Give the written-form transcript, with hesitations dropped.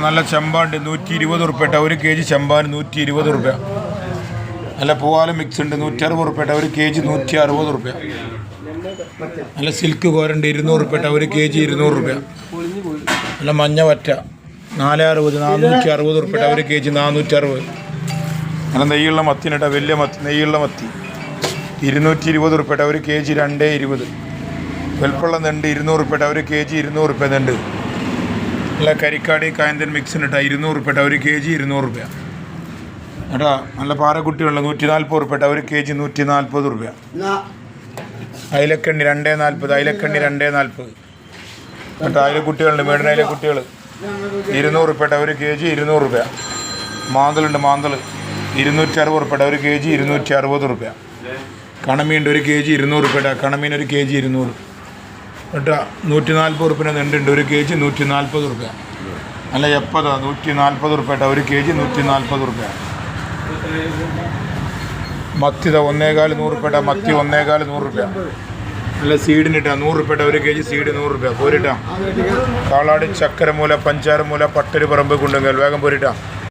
നല്ല ചെമ്പാണ്ട് 120 ഉറുപ്പ്യ. 1 kg ചെമ്പാന് 120 ഉറുപ്പ്യ. നല്ല പൂവാലം മിക്സ് ഉണ്ട് 160 ഉറുപ്പ്യ. 1 kg 160 ഉറുപ്പ്യ. നല്ല സിൽക്ക് കോരണ്ട് 200 ഉറുപ്പ്യ. 1 kg 200 ഉറുപ്പ്യ. നല്ല മഞ്ഞ വറ്റ 460 460 ഉറുപ്പ്യ. 1 kg 460. നല്ല നെയ്യുള്ള മത്തിനിട്ട വലിയ മത്തി, നെയ്യുള്ള മത്തി 220 ഉറുപ്പ്യ. 1 kg 220. വെൽപ്പുള്ള നെണ്ട് 200 ഉറുപ്പ്യ. 1 kg 200 ഉറുപ്പ്യ നെണ്ട്. നല്ല കരിക്കാടി കായന്തൻ മിക്സിനിട്ട 200 ഉറുപ്പ്യ. 1 kg 200 ഉറുപ്പ്യ. കേട്ടാ നല്ല പാറക്കുട്ടിയുള്ള 140 ഉറുപ്പ്യ. 1 kg 140 ഉറുപ്പ്യ. അയിലക്കണ്ണി 240. അയിലക്കണ്ണി 240. കേട്ടോ അയിലക്കുട്ടികളുണ്ട്, മേടിന് അയിലക്കുട്ടികൾ 200 ഉറുപ്പ്യ. 1 kg 200 ഉറുപ്പ്യ. മാന്തലുണ്ട്, മാന്തൽ 260 ഉറുപ്പ്യ. 1 kg 260 ഉറുപ്പ്യ. കണമീനുണ്ട് 1 kg 200 ഉറുപ്പ്യ. കണമീൻ 1 kg 200. കേട്ടോ 140 ഉറുപ്പ്യ നെണ്ടുണ്ട് 1 kg 140 ഉറുപ്പ്യ. നല്ല എപ്പതാ 140 ഉറുപ്പ്യ. 1 kg 140 ഉറുപ്പ്യ. മത്തി 1.25 100 ഉറുപ്പ്യ. മത്തി 1.25 100 ഉറുപ്പ്യ. നല്ല സീഡിനിട്ടാ 100 ഉറുപ്പ്യ. 1 kg സീഡ് 100 ഉറുപ്പ്യ. പോരിട്ടാ കാളാടി ചക്കരമൂല, പഞ്ചാരമൂല, പട്ടര് പറമ്പ്, കുണ്ടുങ്കൽ. വേഗം പോരിട്ടാ.